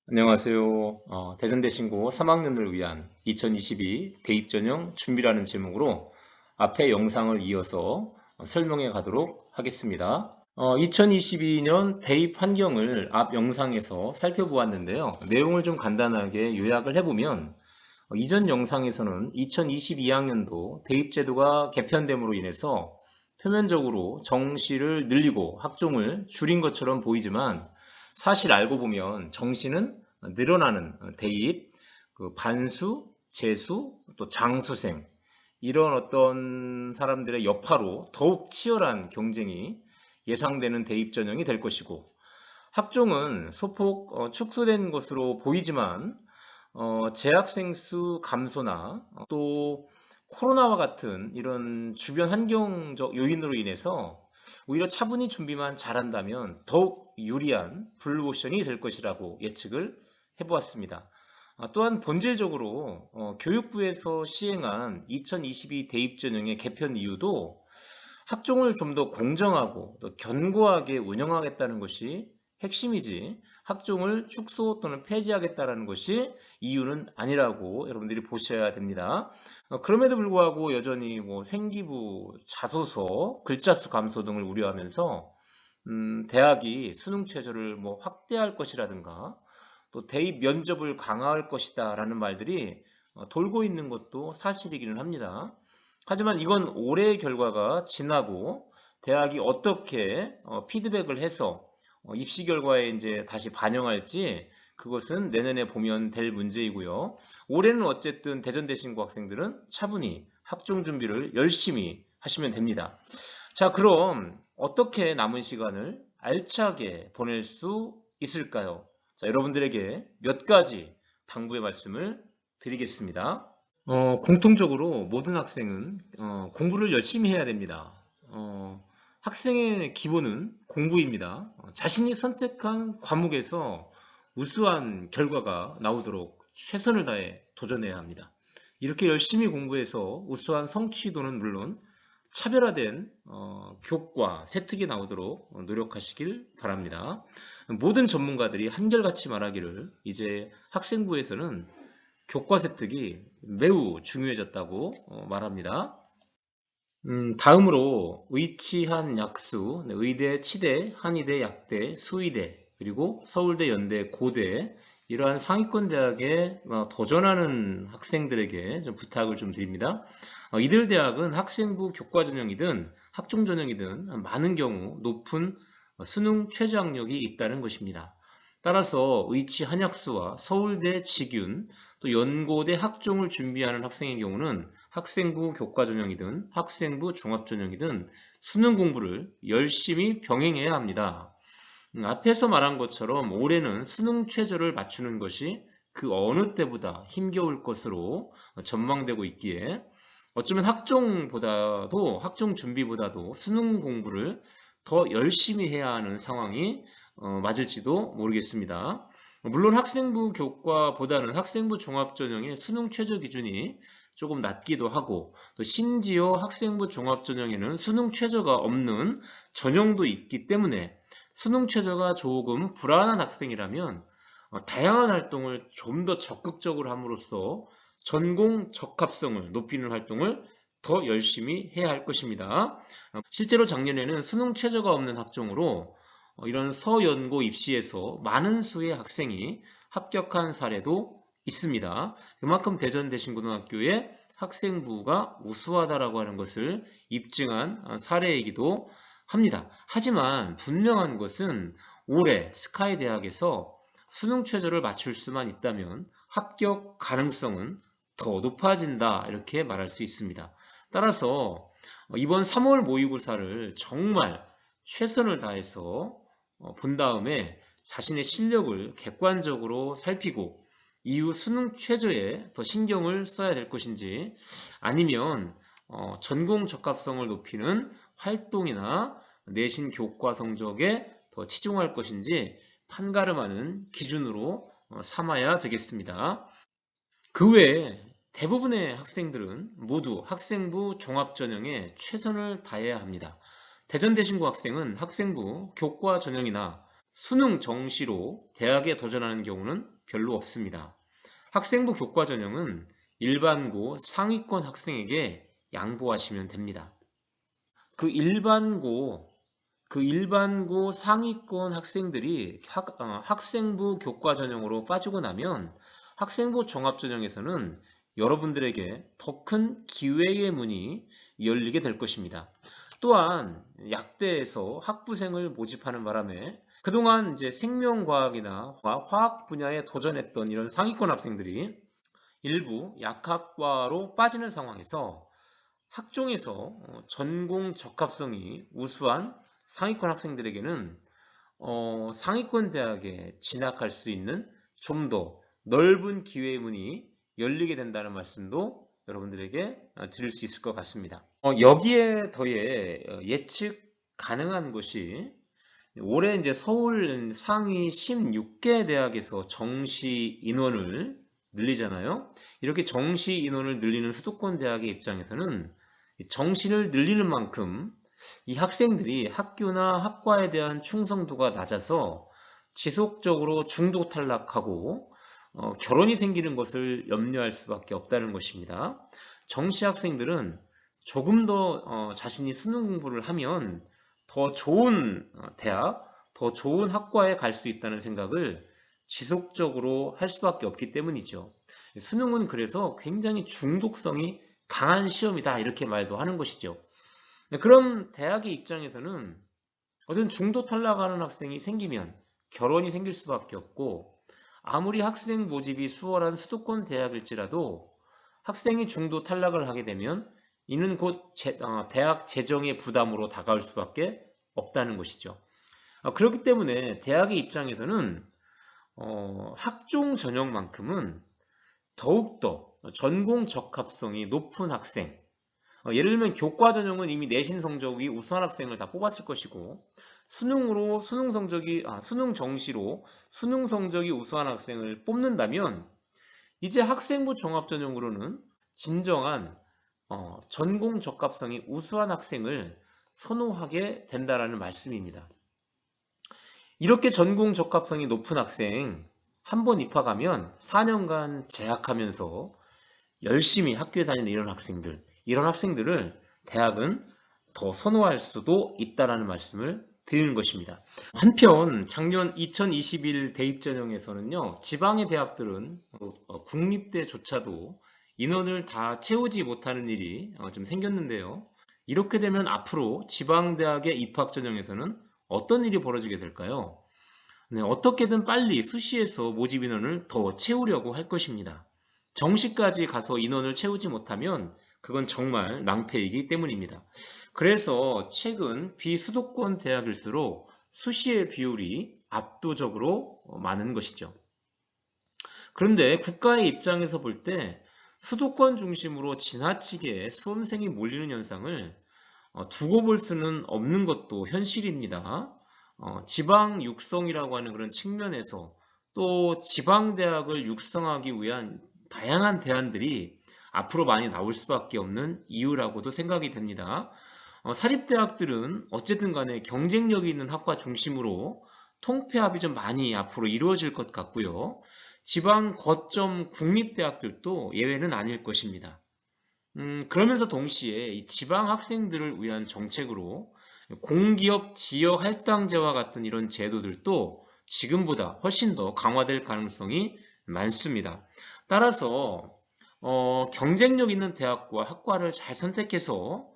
안녕하세요. 대전대신고 3학년을 위한 2022 대입전형 준비라는 제목으로 앞에 영상을 이어서 설명해 가도록 하겠습니다. 2022년 대입 환경을 앞 영상에서 살펴보았는데요. 내용을 좀 간단하게 요약을 해보면 이전 영상에서는 2022학년도 대입제도가 개편됨으로 인해서 표면적으로 정시를 늘리고 학종을 줄인 것처럼 보이지만 사실 알고 보면 정시는 늘어나는 대입, 반수, 재수, 또 장수생 이런 어떤 사람들의 여파로 더욱 치열한 경쟁이 예상되는 대입 전형이 될 것이고 학종은 소폭 축소된 것으로 보이지만 재학생 수 감소나 또 코로나와 같은 이런 주변 환경적 요인으로 인해서 오히려 차분히 준비만 잘한다면 더욱 유리한 블루오션이 될 것이라고 예측을 해보았습니다. 또한 본질적으로 교육부에서 시행한 2022 대입전형의 개편 이유도 학종을 좀 더 공정하고 또 견고하게 운영하겠다는 것이 핵심이지 학종을 축소 또는 폐지하겠다는 것이 이유는 아니라고 여러분들이 보셔야 됩니다. 그럼에도 불구하고 여전히 뭐 생기부, 자소서, 글자 수 감소 등을 우려하면서 대학이 수능 최저를 뭐 확대할 것이라든가 또 대입 면접을 강화할 것이다라는 말들이 돌고 있는 것도 사실이기는 합니다. 하지만 이건 올해의 결과가 지나고 대학이 어떻게 피드백을 해서 입시 결과에 이제 다시 반영할지 그것은 내년에 보면 될 문제이고요. 올해는 어쨌든 대전대신고 학생들은 차분히 학종 준비를 열심히 하시면 됩니다. 자, 그럼 어떻게 남은 시간을 알차게 보낼 수 있을까요? 자, 여러분들에게 몇 가지 당부의 말씀을 드리겠습니다. 공통적으로 모든 학생은 공부를 열심히 해야 됩니다. 학생의 기본은 공부입니다. 자신이 선택한 과목에서 우수한 결과가 나오도록 최선을 다해 도전해야 합니다. 이렇게 열심히 공부해서 우수한 성취도는 물론 차별화된 교과, 세특이 나오도록 노력하시길 바랍니다. 모든 전문가들이 한결같이 말하기를 이제 학생부에서는 교과 세특이 매우 중요해졌다고 말합니다. 다음으로 의치한 약수, 네, 의대, 치대, 한의대, 약대, 수의대, 그리고 서울대, 연대, 고대 이러한 상위권 대학에 도전하는 학생들에게 좀 부탁을 좀 드립니다. 이들 대학은 학생부 교과 전형이든 학종 전형이든 많은 경우 높은 수능 최저 학력이 있다는 것입니다. 따라서 의치 한약수와 서울대 직윤, 또 연고대 학종을 준비하는 학생의 경우는 학생부 교과 전형이든 학생부 종합 전형이든 수능 공부를 열심히 병행해야 합니다. 앞에서 말한 것처럼 올해는 수능 최저를 맞추는 것이 그 어느 때보다 힘겨울 것으로 전망되고 있기에 어쩌면 학종보다도 학종 준비보다도 수능 공부를 더 열심히 해야 하는 상황이 맞을지도 모르겠습니다. 물론 학생부 교과보다는 학생부 종합전형의 수능 최저 기준이 조금 낮기도 하고 또 심지어 학생부 종합전형에는 수능 최저가 없는 전형도 있기 때문에 수능 최저가 조금 불안한 학생이라면 다양한 활동을 좀 더 적극적으로 함으로써 전공 적합성을 높이는 활동을 더 열심히 해야 할 것입니다. 실제로 작년에는 수능 최저가 없는 학종으로 이런 서연고 입시에서 많은 수의 학생이 합격한 사례도 있습니다. 그만큼 대전대신고등학교의 학생부가 우수하다라고 하는 것을 입증한 사례이기도 합니다. 하지만 분명한 것은 올해 스카이 대학에서 수능 최저를 맞출 수만 있다면 합격 가능성은 더 높아진다 이렇게 말할 수 있습니다. 따라서 이번 3월 모의고사를 정말 최선을 다해서 본 다음에 자신의 실력을 객관적으로 살피고 이후 수능 최저에 더 신경을 써야 될 것인지 아니면 전공 적합성을 높이는 활동이나 내신 교과 성적에 더 치중할 것인지 판가름하는 기준으로 삼아야 되겠습니다. 그 외에 대부분의 학생들은 모두 학생부 종합전형에 최선을 다해야 합니다. 대전대신고 학생은 학생부 교과 전형이나 수능 정시로 대학에 도전하는 경우는 별로 없습니다. 학생부 교과 전형은 일반고 상위권 학생에게 양보하시면 됩니다. 그 일반고 상위권 학생들이 학생부 교과 전형으로 빠지고 나면 학생부 종합 전형에서는 여러분들에게 더 큰 기회의 문이 열리게 될 것입니다. 또한 약대에서 학부생을 모집하는 바람에 그동안 이제 생명과학이나 화학 분야에 도전했던 이런 상위권 학생들이 일부 약학과로 빠지는 상황에서 학종에서 전공 적합성이 우수한 상위권 학생들에게는 상위권 대학에 진학할 수 있는 좀 더 넓은 기회의 문이 열리게 된다는 말씀도 여러분들에게 드릴 수 있을 것 같습니다. 여기에 더해 예측 가능한 것이 올해 이제 서울 상위 16개 대학에서 정시 인원을 늘리잖아요. 이렇게 정시 인원을 늘리는 수도권 대학의 입장에서는 정시를 늘리는 만큼 이 학생들이 학교나 학과에 대한 충성도가 낮아서 지속적으로 중도 탈락하고 결혼이 생기는 것을 염려할 수밖에 없다는 것입니다. 정시 학생들은 조금 더 자신이 수능 공부를 하면 더 좋은 대학, 더 좋은 학과에 갈 수 있다는 생각을 지속적으로 할 수밖에 없기 때문이죠. 수능은 그래서 굉장히 중독성이 강한 시험이다 이렇게 말도 하는 것이죠. 그럼 대학의 입장에서는 어떤 중도 탈락하는 학생이 생기면 결혼이 생길 수밖에 없고 아무리 학생 모집이 수월한 수도권 대학일지라도 학생이 중도 탈락을 하게 되면 이는 곧 대학 재정의 부담으로 다가올 수밖에 없다는 것이죠. 그렇기 때문에 대학의 입장에서는 학종 전형만큼은 더욱더 전공 적합성이 높은 학생, 예를 들면 교과 전형은 이미 내신 성적이 우수한 학생을 다 뽑았을 것이고 수능 정시로 수능 성적이 우수한 학생을 뽑는다면 이제 학생부 종합 전형으로는 진정한 전공 적합성이 우수한 학생을 선호하게 된다라는 말씀입니다. 이렇게 전공 적합성이 높은 학생 한 번 입학하면 4년간 재학하면서 열심히 학교에 다니는 이런 학생들을 대학은 더 선호할 수도 있다라는 말씀을 드리는 것입니다. 한편 작년 2021 대입 전형에서는요, 지방의 대학들은 국립대조차도 인원을 다 채우지 못하는 일이 좀 생겼는데요. 이렇게 되면 앞으로 지방대학의 입학 전형에서는 어떤 일이 벌어지게 될까요? 네, 어떻게든 빨리 수시에서 모집 인원을 더 채우려고 할 것입니다. 정시까지 가서 인원을 채우지 못하면 그건 정말 낭패이기 때문입니다. 그래서 최근 비수도권 대학일수록 수시의 비율이 압도적으로 많은 것이죠. 그런데 국가의 입장에서 볼 때 수도권 중심으로 지나치게 수험생이 몰리는 현상을 두고 볼 수는 없는 것도 현실입니다. 지방 육성이라고 하는 그런 측면에서 또 지방대학을 육성하기 위한 다양한 대안들이 앞으로 많이 나올 수밖에 없는 이유라고도 생각이 됩니다. 사립대학들은 어쨌든 간에 경쟁력이 있는 학과 중심으로 통폐합이 좀 많이 앞으로 이루어질 것 같고요. 지방 거점 국립대학들도 예외는 아닐 것입니다. 그러면서 동시에 이 지방 학생들을 위한 정책으로 공기업 지역 할당제와 같은 이런 제도들도 지금보다 훨씬 더 강화될 가능성이 많습니다. 따라서 경쟁력 있는 대학과 학과를 잘 선택해서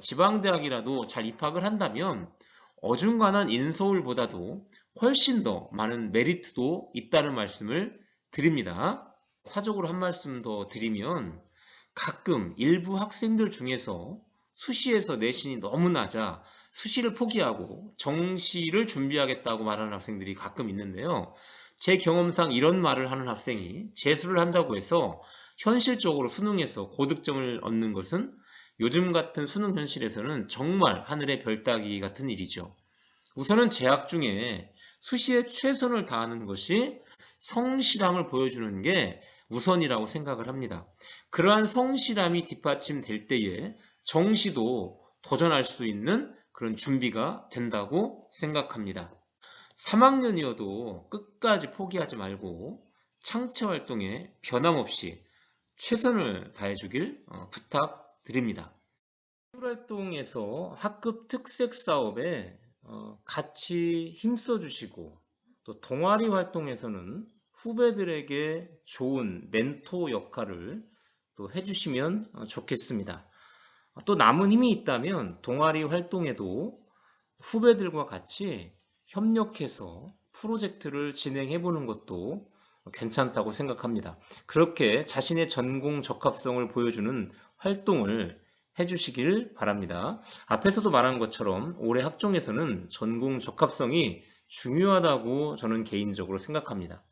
지방대학이라도 잘 입학을 한다면 어중간한 인서울보다도 훨씬 더 많은 메리트도 있다는 말씀을 드립니다. 사적으로 한 말씀 더 드리면 가끔 일부 학생들 중에서 수시에서 내신이 너무 낮아 수시를 포기하고 정시를 준비하겠다고 말하는 학생들이 가끔 있는데요. 제 경험상 이런 말을 하는 학생이 재수를 한다고 해서 현실적으로 수능에서 고득점을 얻는 것은 요즘 같은 수능 현실에서는 정말 하늘의 별 따기 같은 일이죠. 우선은 재학 중에 수시에 최선을 다하는 것이 성실함을 보여주는 게 우선이라고 생각을 합니다. 그러한 성실함이 뒷받침될 때에 정시도 도전할 수 있는 그런 준비가 된다고 생각합니다. 3학년이어도 끝까지 포기하지 말고 창체 활동에 변함없이 최선을 다해주길 부탁드립니다. 활동에서 학급 특색 사업에 같이 힘써주시고 또 동아리 활동에서는 후배들에게 좋은 멘토 역할을 또 해주시면 좋겠습니다. 또 남은 힘이 있다면 동아리 활동에도 후배들과 같이 협력해서 프로젝트를 진행해 보는 것도 괜찮다고 생각합니다. 그렇게 자신의 전공 적합성을 보여주는 활동을 해주시길 바랍니다. 앞에서도 말한 것처럼 올해 학종에서는 전공 적합성이 중요하다고 저는 개인적으로 생각합니다.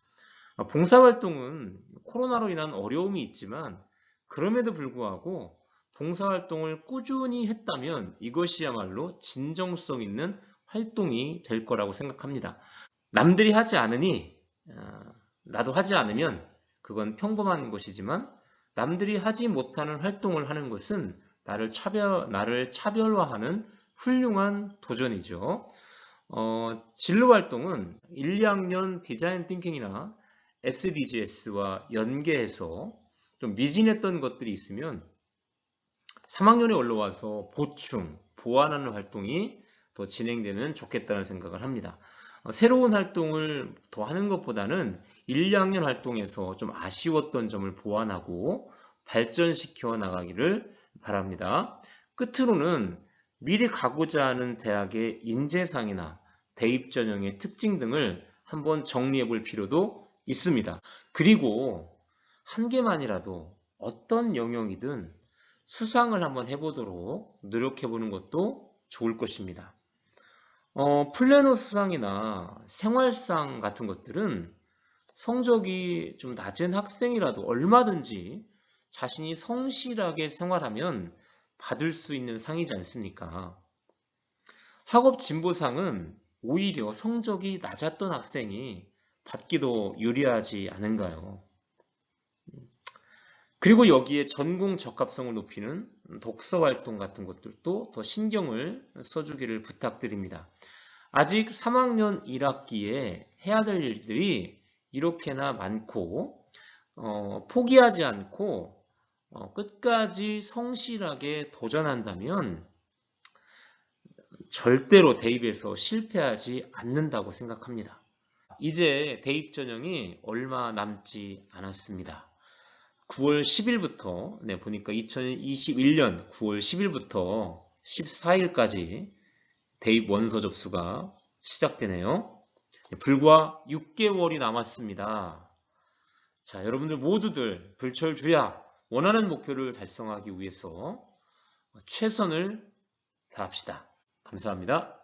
봉사활동은 코로나로 인한 어려움이 있지만 그럼에도 불구하고 봉사활동을 꾸준히 했다면 이것이야말로 진정성 있는 활동이 될 거라고 생각합니다. 남들이 하지 않으니 나도 하지 않으면 그건 평범한 것이지만 남들이 하지 못하는 활동을 하는 것은 나를 차별화하는 훌륭한 도전이죠. 진로 활동은 1, 2학년 디자인 띵킹이나 SDGs와 연계해서 좀 미진했던 것들이 있으면 3학년에 올라와서 보충, 보완하는 활동이 더 진행되면 좋겠다는 생각을 합니다. 새로운 활동을 더 하는 것보다는 1, 2학년 활동에서 좀 아쉬웠던 점을 보완하고 발전시켜 나가기를 바랍니다. 끝으로는 미리 가고자 하는 대학의 인재상이나 대입 전형의 특징 등을 한번 정리해 볼 필요도 있습니다. 그리고 한 개만이라도 어떤 영역이든 수상을 한번 해보도록 노력해 보는 것도 좋을 것입니다. 플래너 수상이나 생활상 같은 것들은 성적이 좀 낮은 학생이라도 얼마든지 자신이 성실하게 생활하면 받을 수 있는 상이지 않습니까? 학업 진보상은 오히려 성적이 낮았던 학생이 받기도 유리하지 않은가요? 그리고 여기에 전공 적합성을 높이는 독서 활동 같은 것들도 더 신경을 써주기를 부탁드립니다. 아직 3학년 1학기에 해야 될 일들이 이렇게나 많고 포기하지 않고 끝까지 성실하게 도전한다면 절대로 대입에서 실패하지 않는다고 생각합니다. 이제 대입 전형이 얼마 남지 않았습니다. 9월 10일부터 보니까 2021년 9월 10일부터 14일까지 대입 원서 접수가 시작되네요. 불과 6개월이 남았습니다. 자, 여러분들 모두들 불철주야 원하는 목표를 달성하기 위해서 최선을 다합시다. 감사합니다.